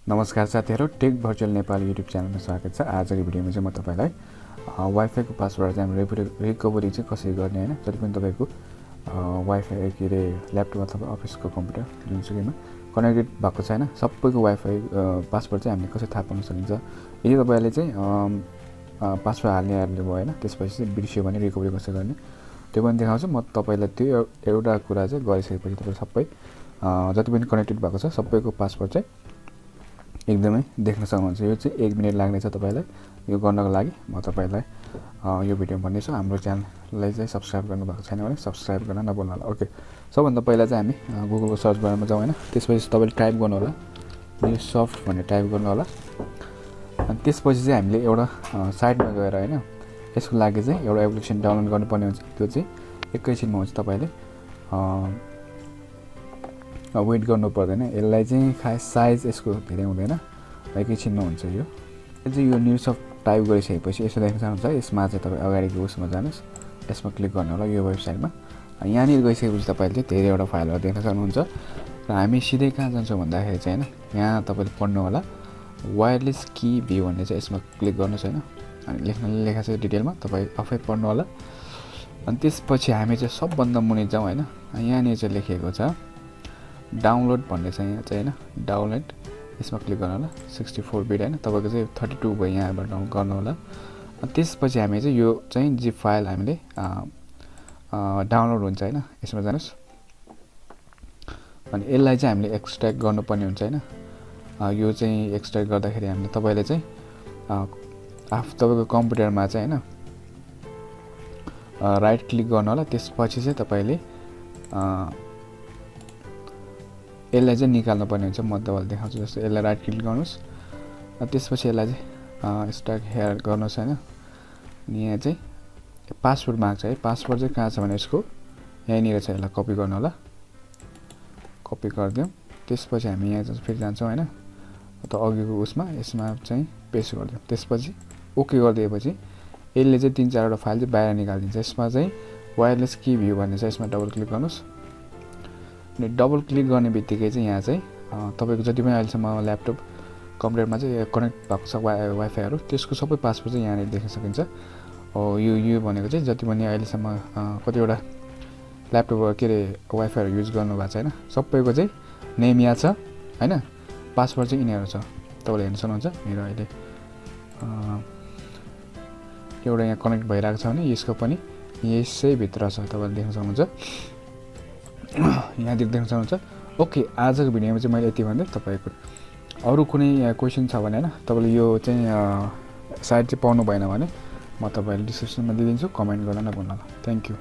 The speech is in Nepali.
नमस्कार साथीहरु, टेक भर्चुअल नेपाल युट्युब च्यानलमा स्वागत छ। आजको भिडियोमा चाहिँ म तपाईलाई वाइफाई को पासवर्ड चाहिँ रिकभरी चाहिँ कसरी गर्ने हैन। जति पनि तपाईको वाइफाई के रे ल्यापटप अथवा अफिसको कम्प्युटर जुनसुकैमा कनेक्टेड भएको छैन, सबैको वाइफाई पासवर्ड चाहिँ हामीले कसरी थाहा पाउन सकिन्छ। यदि तपाईले चाहिँ पासवर्ड हाल्ने भयो हैन, त्यसपछि चाहिँ बिर्सियो भने रिकभरी कसरी गर्ने त्यो पनि देखाउँछु। म तपाईलाई त्यो एउटा कुरा चाहिँ गरिसकेपछि तपाईले सबै जति पनि कनेक्टेड भएको छ सबैको पासवर्ड चाहिँ एकदमै देख्न सक्नुहुन्छ। यो चाहिँ 1 मिनेट लाग्नेछ तपाईलाई यो गर्नको लागि। म तपाईलाई यो भिडियोमा भन्नेछु। हाम्रो च्यानललाई चाहिँ सब्स्क्राइब गर्नु भएको छैन भने सब्स्क्राइब गर्न नभुल्नु होला। ओके, सबभन्दा पहिला चाहिँ हामी गुगलको सर्च बारमा जाउँ हैन। त्यसपछि तपाईले टाइप गर्नु होला मिसफ्ट भनेर टाइप गर्नु होला। अनि त्यसपछि चाहिँ हामीले एउटा साइटमा गएर हैन, यसको लागि चाहिँ एउटा एप्लिकेसन डाउनलोड गर्नुपर्ने हुन्छ। त्यो चाहिँ एकैछिनमा हुन्छ, तपाईले वेट गर्नु पर्दैन। यसलाई चाहिँ खास साइज यसको धेरै हुँदैन, एकैछिनमा हुन्छ। यो चाहिँ यो न्युजअफ टाइप गरिसकेपछि यसो देख्न सक्नुहुन्छ। यसमा चाहिँ तपाईँ अगाडिको उसमा जानुहोस्, यसमा क्लिक गर्नु होला यो वेबसाइटमा। यहाँनिर गइसकेपछि तपाईँले धेरैवटा फाइलहरू देख्न सक्नुहुन्छ। र हामी सिधै कहाँ जान्छौँ भन्दाखेरि चाहिँ हैन, यहाँ तपाईँले पढ्नु होला वायरलेस की भ्यू भन्ने चाहिँ यसमा क्लिक गर्नुहोस् हैन। अनि लेखा छ डिटेलमा, तपाईँ आफै पढ्नु होला। अनि त्यसपछि हामी चाहिँ सबभन्दा मुनि जाउँ हैन। यहाँनिर चाहिँ लेखिएको छ डाउनलोड भन्ने चाहिँ यहाँ चाहिँ हैन, डाउनलोड यसमा क्लिक गर्नु होला। 64 बिट हैन, तपाईको चाहिँ 32 भयो, यहाँबाट डाउनलोड गर्नु होला। अनि त्यसपछि हामी चाहिँ यो चाहिँ जिप फाइल हामीले डाउनलोड हुन्छ हैन, यसमा जानुस्। अनि यसलाई चाहिँ हामीले एक्सट्र्याक्ट गर्नुपर्ने हुन्छ हैन। यो चाहिँ एक्सट्र्याक्ट गर्दाखेरि हामीले तपाईले चाहिँ तपाईको कम्प्युटरमा चाहिँ हैन राइट क्लिक गर्नु होला। त्यसपछि चाहिँ तपाईले यसलाई चाहिँ निकाल्नु पर्ने हुन्छ। म तपाईलाई देखाउँछु। जस्तो यसलाई राइट क्लिक गर्नुस्, त्यसपछि यसलाई चाहिँ स्ट्याक हेयर गर्नुस् हैन। यहाँ चाहिँ पासवर्ड माग्छ है। पासवर्ड चाहिँ कहाँ छ भने यसको यहीँनिर छ। यसलाई कपी गर्नु होला, कपी गरिदिउँ। त्यसपछि हामी यहाँ फेरि जान्छौँ हैन, त अघिको उसमा यसमा चाहिँ पेस्ट गरिदिउँ। त्यसपछि ओके गरिदिएपछि यसले चाहिँ 3-4 वटा फाइल चाहिँ बाहिर निकालिदिन्छ। यसमा चाहिँ वायरलेस की भ्यू भन्ने छ, यसमा डबल क्लिक गर्नुस्। अनि डबल क्लिक गर्ने बित्तिकै चाहिँ यहाँ चाहिँ तपाईको जति पनि अहिलेसम्म ल्यापटप कम्प्युटरमा चाहिँ कनेक्ट भएको छ वाइफाईहरू, त्यसको सबै पासवर्ड चाहिँ यहाँनिर देख्न सकिन्छ। यो भनेको चाहिँ जति पनि अहिलेसम्म कतिवटा ल्यापटप के रे वाइफाईहरू युज गर्नु भएको छ हैन, सबैको चाहिँ नेम यहाँ छ हैन। पासवर्ड चाहिँ यिनीहरू छ, तपाईले हेर्न सक्नुहुन्छ। मेरो अहिले एउटा यहाँ कनेक्ट भइरहेको छ भने यसको पनि यसै भित्र छ, तपाईले देख्न सक्नुहुन्छ। यहाँ देख्न सक्नुहुन्छ। ओके, आजको भिडियोमा चाहिँ मैले यति भन्दै। तपाईको अरु कुनै क्वेशन छ भने हैन, तपाईले यो चाहिँ साइट चाहिँ पाउनु भएन भने म तपाईलाई डिस्क्रिप्सनमा दिइदिन्छु, कमेन्ट गर्न नभुल्नु होला। Thank you.